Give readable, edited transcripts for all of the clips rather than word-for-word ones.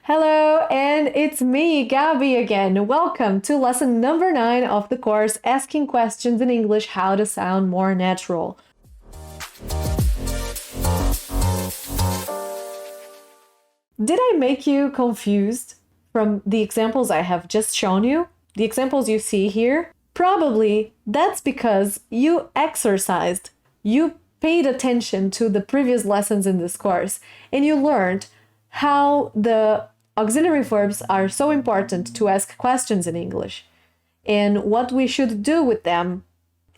Hello, and it's me, Gabby, again. Welcome to lesson number 9 of the course Asking Questions in English How to Sound More Natural. Did I make you confused from the examples I have just shown you? The examples you see here? Probably that's because you exercised, you paid attention to the previous lessons in this course, and you learned how the auxiliary verbs are so important to ask questions in English, and what we should do with them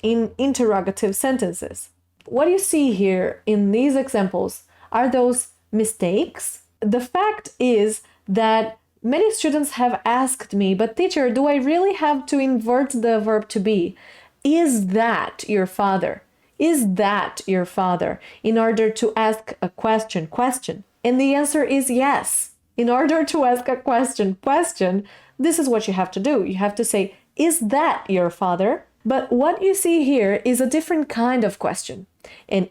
in interrogative sentences. What you see here in these examples are those mistakes. The fact is that many students have asked me, but teacher, do I really have to invert the verb to be? Is that your father? Is that your father? In order to ask a question. And the answer is yes. In order to ask a question, this is what you have to do. You have to say, is that your father? But what you see here is a different kind of question. And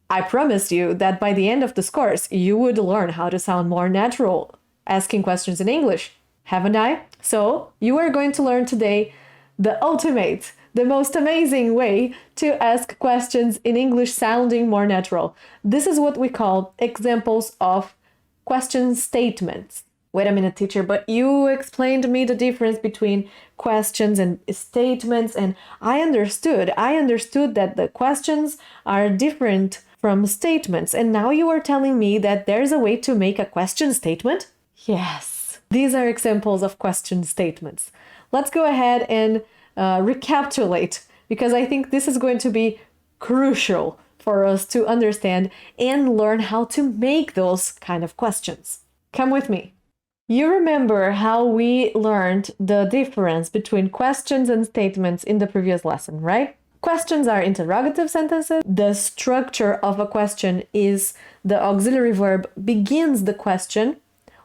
I promised you that by the end of this course, you would learn how to sound more natural asking questions in English, haven't I? So you are going to learn today the ultimate, the most amazing way to ask questions in English sounding more natural. This is what we call examples of question statements. Wait a minute, teacher, but you explained me the difference between questions and statements, and I understood that the questions are different from statements, and now you are telling me that there's a way to make a question statement? Yes, these are examples of question statements. Let's go ahead and recapitulate, because I think this is going to be crucial for us to understand and learn how to make those kind of questions. Come with me. You remember how we learned the difference between questions and statements in the previous lesson, right? Questions are interrogative sentences. The structure of a question is the auxiliary verb begins the question,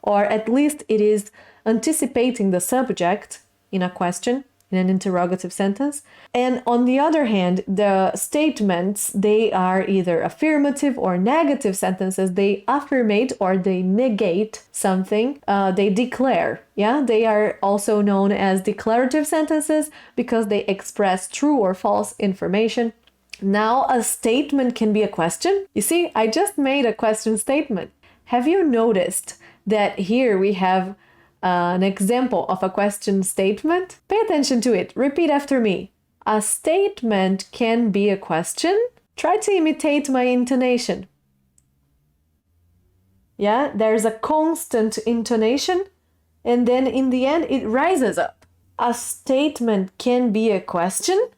or at least it is anticipating the subject in a question, in an interrogative sentence. And on the other hand, the statements, they are either affirmative or negative sentences. They affirmate or they negate something. They declare. Yeah, they are also known as declarative sentences because they express true or false information. Now, a statement can be a question. You see, I just made a question statement. Have you noticed that here we have an example of a question statement? Pay attention to it. Repeat after me. A statement can be a question. Try to imitate my intonation. Yeah, there's a constant intonation, and then in the end it rises up. A statement can be a question.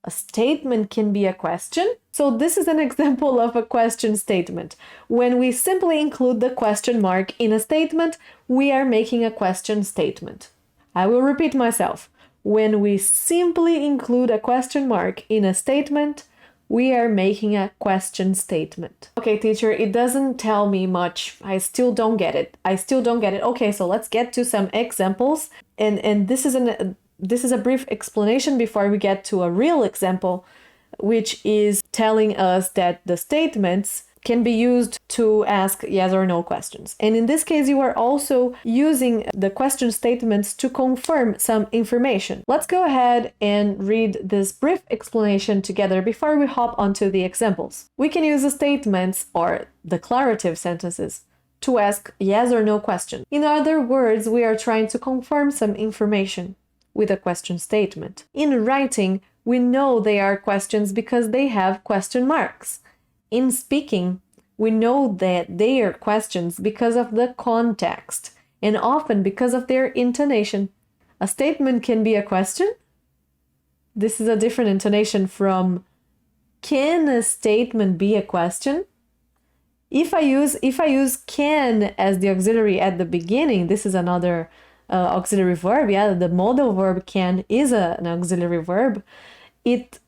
A statement can be a question. So this is an example of a question statement. When we simply include the question mark in a statement, we are making a question statement. I will repeat myself. When we simply include a question mark in a statement, we are making a question statement. Okay, teacher, it doesn't tell me much. I still don't get it. Okay, so let's get to some examples. And this is a brief explanation before we get to a real example, which is telling us that the statements can be used to ask yes or no questions. And in this case, you are also using the question statements to confirm some information. Let's go ahead and read this brief explanation together before we hop onto the examples. We can use the statements or declarative sentences to ask yes or no questions. In other words, we are trying to confirm some information with a question statement. In writing, we know they are questions because they have question marks. In speaking, we know that they are questions because of the context and often because of their intonation. A statement can be a question. This is a different intonation from can a statement be a question? If I use can as the auxiliary at the beginning, this is another auxiliary verb. Yeah, the modal verb can is an auxiliary verb. It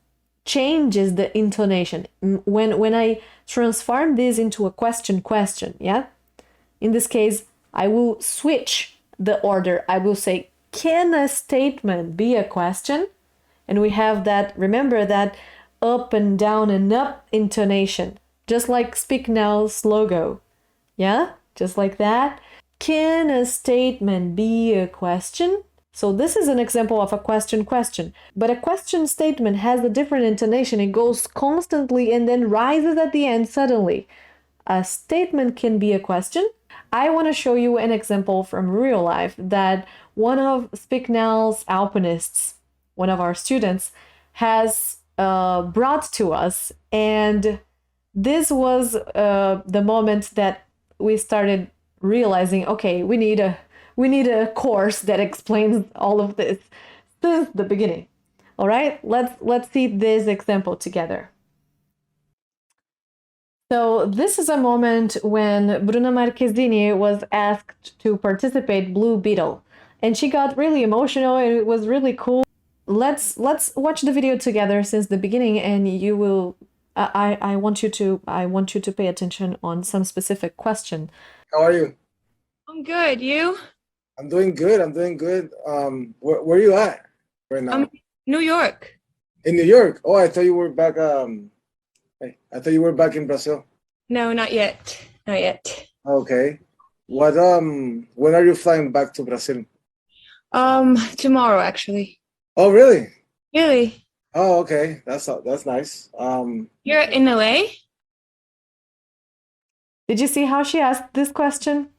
changes the intonation. When I transform this into a question, yeah? In this case, I will switch the order. I will say, can a statement be a question? And we have that, remember that up and down and up intonation, just like speak now, slow go. Yeah, just like that. Can a statement be a question? So this is an example of a question, but a question statement has a different intonation. It goes constantly and then rises at the end suddenly. A statement can be a question. I want to show you an example from real life that one of Speak Now's alpinists, one of our students, has brought to us. And this was the moment that we started realizing, okay, we need a course that explains all of this since the beginning. All right, let's see this example together. So this is a moment when Bruna Marquezine was asked to participate Blue Beetle, and she got really emotional and it was really cool. Let's watch the video together since the beginning, and you will. I want you to pay attention on some specific question. How are you? I'm good. You? I'm doing good. Where are you at right now? I'm in New York. In New York. Oh, I thought you were back. I thought you were back in Brazil. No, not yet. Not yet. Okay. When are you flying back to Brazil? Tomorrow actually. Oh, really? Really? Oh, okay. That's nice. You're in LA? Did you see how she asked this question?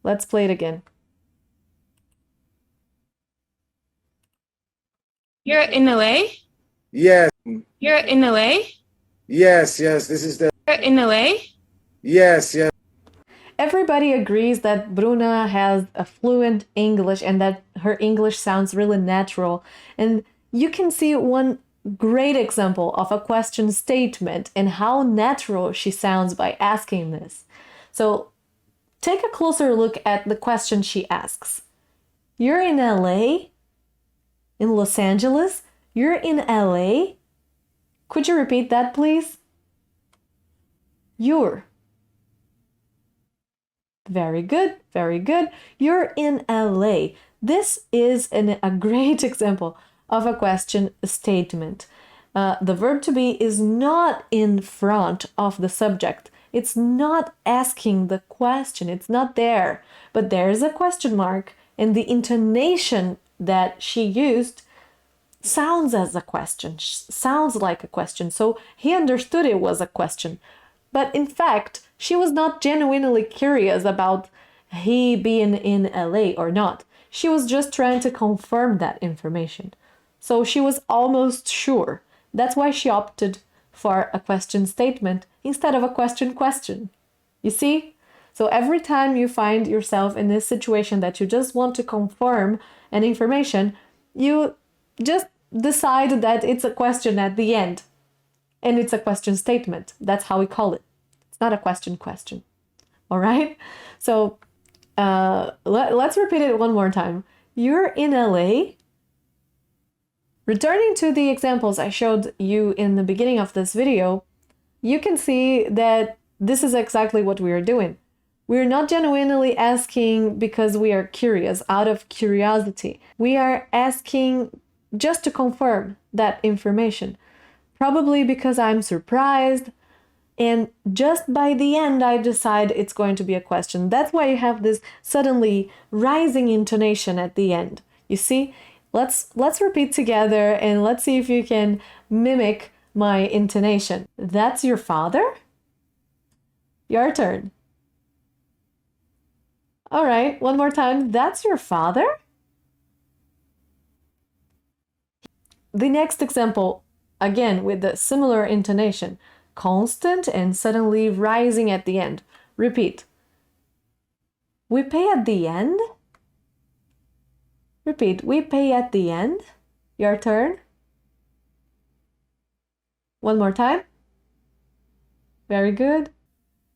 Let's play it again. You're in LA? Yes. You're in LA? Yes. This is the. You're in LA? Yes. Everybody agrees that Bruna has a fluent English and that her English sounds really natural. And you can see one great example of a question statement and how natural she sounds by asking this. So take a closer look at the question she asks. You're in LA? In Los Angeles? You're in LA? Could you repeat that, please? You're. Very good, very good. You're in LA. This is a great example of a question statement. The verb to be is not in front of the subject. It's not asking the question. It's not there. But there's a question mark, and the intonation that she used sounds as a question, sounds like a question. So he understood it was a question. But in fact, she was not genuinely curious about he being in LA or not. She was just trying to confirm that information. So she was almost sure. That's why she opted for a question statement instead of a question. You see? So every time you find yourself in this situation that you just want to confirm an information, you just decide that it's a question at the end. And it's a question statement. That's how we call it. It's not a question. All right? So let's repeat it one more time. You're in LA. Returning to the examples I showed you in the beginning of this video, you can see that this is exactly what we are doing. We're not genuinely asking because we are curious, out of curiosity. We are asking just to confirm that information. Probably because I'm surprised, and just by the end I decide it's going to be a question. That's why you have this suddenly rising intonation at the end. You see? Let's repeat together and let's see if you can mimic my intonation. That's your father? Your turn. All right, one more time. That's your father? The next example, again with the similar intonation, constant and suddenly rising at the end. Repeat. We pay at the end? Repeat. We pay at the end? Your turn. One more time. Very good.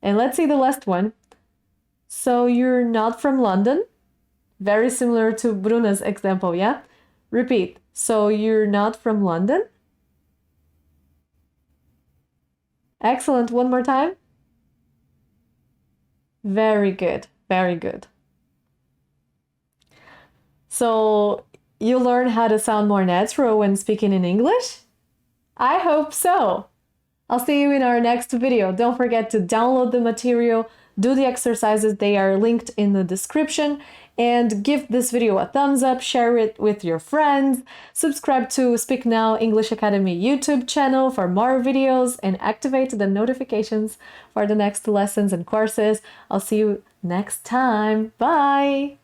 And let's see the last one. So you're not from London? Very similar to Bruna's example, yeah? Repeat. So you're not from London? Excellent. One more time. Very good. Very good. So you learn how to sound more natural when speaking in English? I hope so. I'll see you in our next video. Don't forget to download the material, do the exercises. They are linked in the description. And give this video a thumbs up, share it with your friends, subscribe to Speak Now English Academy YouTube channel for more videos, and activate the notifications for the next lessons and courses. I'll see you next time. Bye!